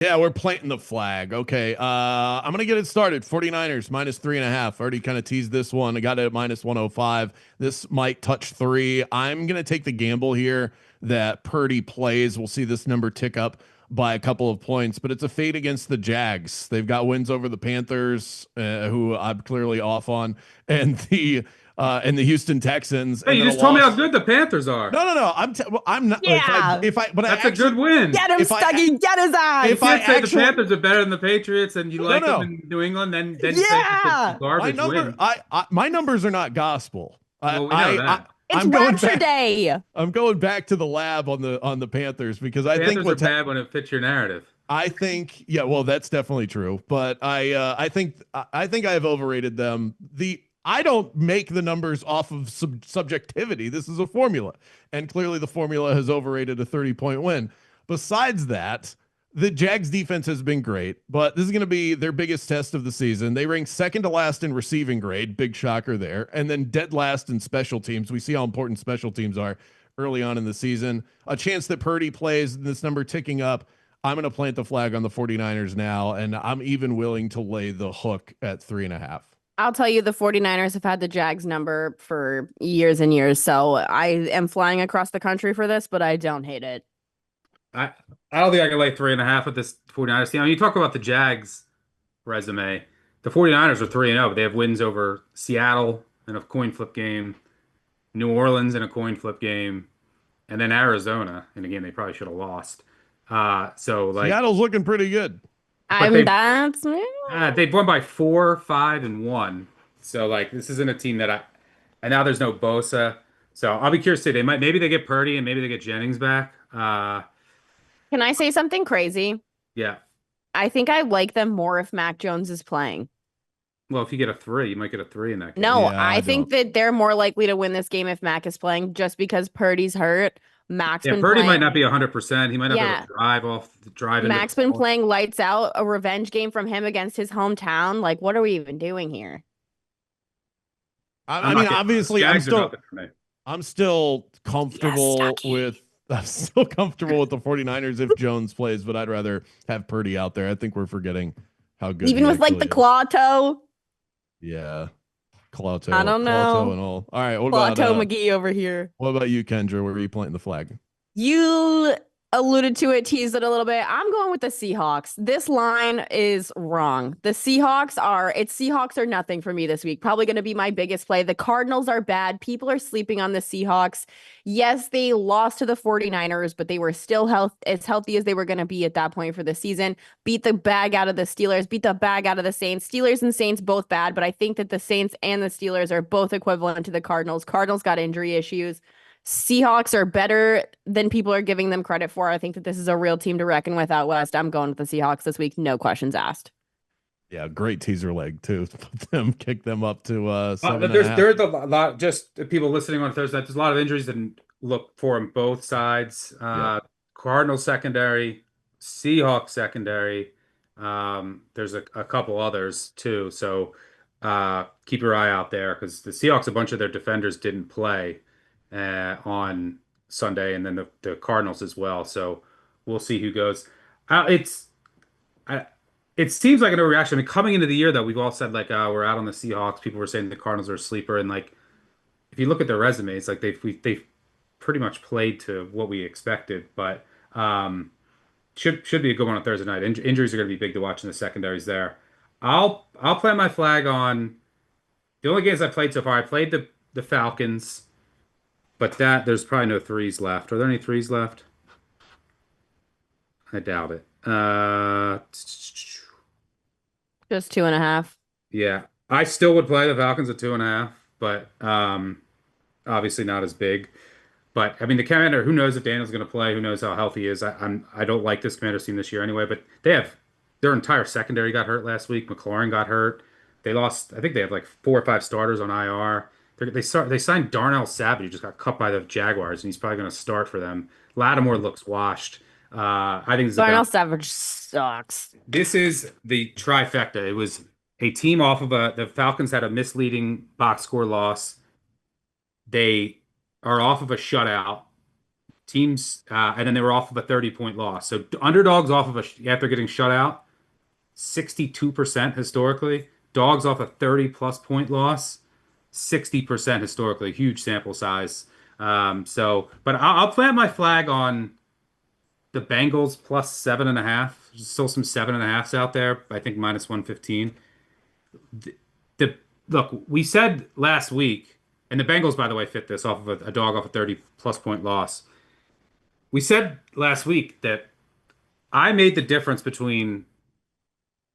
Yeah, we're planting the flag. Okay. I'm gonna get it started. 49ers minus 3.5. Already kind of teased this one. I got it at minus 105. This might touch three. I'm gonna take the gamble here that Purdy plays. We'll see this number tick up by a couple of points, but it's a fade against the Jags. They've got wins over the Panthers, who I'm clearly off on, and the Houston Texans, Hey, and you then a just told me how loss. good the Panthers are. No. I'm not. Yeah. But I That's a good actually, win. Get him, if I Stuckey. Get his You if ass. I can't say the actually Panthers are better than the Patriots and you no like them no in New England, then say it's a Yeah. my garbage number win. my numbers are not gospel. Well, we know that. It's I'm going Rapture back. Day. I'm going back to the lab on the Panthers because I think Panthers are bad when it fits your narrative. I think yeah, well that's definitely true, but I think I've overrated them. The I don't make the numbers off of subjectivity. This is a formula, and clearly the formula has overrated a 30-point win. Besides that, the Jags defense has been great, but this is going to be their biggest test of the season. They rank second to last in receiving grade, big shocker there, and then dead last in special teams. We see how important special teams are early on in the season. A chance that Purdy plays, this number ticking up. I'm going to plant the flag on the 49ers now, and I'm even willing to lay the hook at 3.5. I'll tell you, the 49ers have had the Jags number for years and years. So I am flying across the country for this, but I don't hate it. I I don't think I can lay 3.5 with this 49ers team. I mean, you talk about the Jags resume. The 49ers are 3-0, but they have wins over Seattle in a coin flip game, New Orleans in a coin flip game, and then Arizona in a game they probably should have lost. So like, Seattle's looking pretty good. but I'm that's they've won by 4, 5, and 1. So like, this isn't a team that and now there's no Bosa. So I'll be curious to see. Maybe they get Purdy and maybe they get Jennings back. Can I say something crazy? Yeah. I think I like them more if Mac Jones is playing. Well, if you get a 3, you might get a 3 in that game. No, Yeah, I I think don't. that they're more likely to win this game if Mac is playing just because Purdy's hurt. Mac's Yeah, been Purdy might playing. not be 100%. He might not be able Yeah, to drive into the Mac's been ball. playing lights out, a revenge game from him against his hometown. Like, what are we even doing here? I'm I mean, not getting those. obviously, Jags are nothing for me. I'm still Yes, comfortable Stuckey. with I'm still comfortable with the 49ers if Jones plays, but I'd rather have Purdy out there. I think we're forgetting how good Even he with like the actually is. claw toe. Yeah. I don't Clawto know. and all. All right, Claw toe McGee over here. what about you, Kendra? Where are you planting the flag? You alluded to it, teased it a little bit. I'm going with the Seahawks. This line is wrong. It's Seahawks or nothing for me this week. Probably going to be my biggest play. The Cardinals are bad. People are sleeping on the Seahawks. Yes, they lost to the 49ers, but they were still as healthy as they were going to be at that point for the season. Beat the bag out of the Steelers, beat the bag out of the Saints. Steelers and Saints both bad, but I think that the Saints and the Steelers are both equivalent to the Cardinals. Cardinals got injury issues. Seahawks are better than people are giving them credit for. I think that this is a real team to reckon with out west. I'm going with the Seahawks this week. No questions asked. Yeah, great teaser leg too. Kick them up to seven and a There's half. there's a lot just people listening on Thursday. There's a lot of injuries and look for on both sides. Yep. Cardinals secondary, Seahawks secondary. There's a couple others too. So keep your eye out there because the Seahawks, a bunch of their defenders didn't play on Sunday, and then the Cardinals as well. So we'll see who goes. It's I, it seems like an overreaction. I mean, coming into the year, though, we've all said like we're out on the Seahawks. People were saying the Cardinals are a sleeper, and like if you look at their resumes, like they've pretty much played to what we expected. But should be a good one on Thursday night. Injuries are going to be big to watch in the secondaries there. I'll plant my flag on the only games I played so far. I played the Falcons, but that there's probably no threes left. Are there any threes left? I doubt it. Just 2.5. Yeah, I still would play the Falcons at 2.5, but obviously not as big. But I mean, the commander, who knows if Daniel's going to play? Who knows how healthy he is? I don't like this Commanders team this year anyway. But they have their entire secondary got hurt last week. McLaurin got hurt. They lost. I think they have like 4 or 5 starters on IR. They signed Darnell Savage, who just got cut by the Jaguars, and he's probably going to start for them. Lattimore looks washed. I think this is Darnell about Savage sucks. this is the trifecta. It was a team off of the Falcons had a misleading box score loss. They are off of a shutout teams, and then they were off of a 30-point loss. So underdogs off of after getting shut out, 62% historically. Dogs off a 30-plus point loss, 60% historically. Huge sample size. But I'll plant my flag on the Bengals plus 7.5. There's still some 7.5s out there. I think minus 115. The look, we said last week, and the Bengals, by the way, fit this off of a dog off a 30-plus point loss. We said last week that I made the difference between,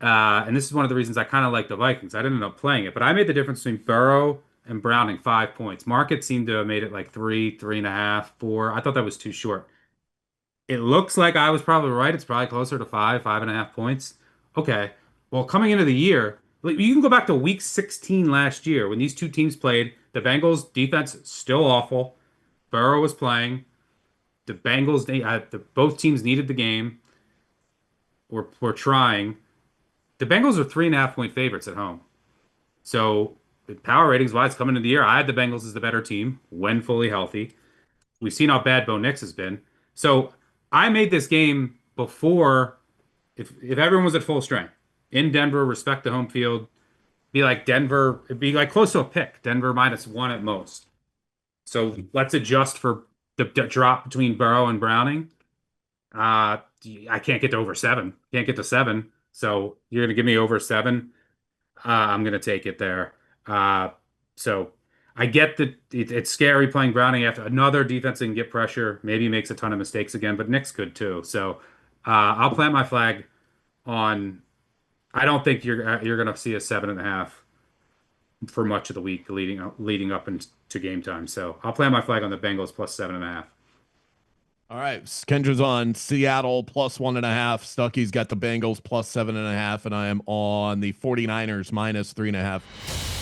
and this is one of the reasons I kind of like the Vikings. I didn't end up playing it, but I made the difference between Burrow and Browning 5 points. Market seemed to have made it like 3, 3.5, 4. I thought that was too short. It looks like I was probably right. It's probably closer to 5, 5.5 points. Okay. Well, coming into the year, like, you can go back to week 16 last year when these two teams played. The Bengals defense still awful. Burrow was playing. The Bengals, both teams needed the game. Were trying. The Bengals are 3.5 point favorites at home. So power ratings wise, coming into the year, I had the Bengals as the better team when fully healthy. We've seen how bad Bo Nix has been. So I made this game before, if everyone was at full strength in Denver, respect the home field, be like Denver, it'd be like close to a pick. Denver -1 at most. So let's adjust for the drop between Burrow and Browning. I can't get to over 7. Can't get to 7. So you're gonna give me over 7. I'm gonna take it there. So I get that it's scary playing Browning after another defense that can get pressure. Maybe he makes a ton of mistakes again, but Nick's good too. So I'll plant my flag on. I don't think you're gonna see a 7.5 for much of the week leading up into game time. So I'll plant my flag on the Bengals plus 7.5. All right. Kendra's on Seattle plus 1.5. Stuckey's got the Bengals plus 7.5. And I am on the 49ers minus 3.5.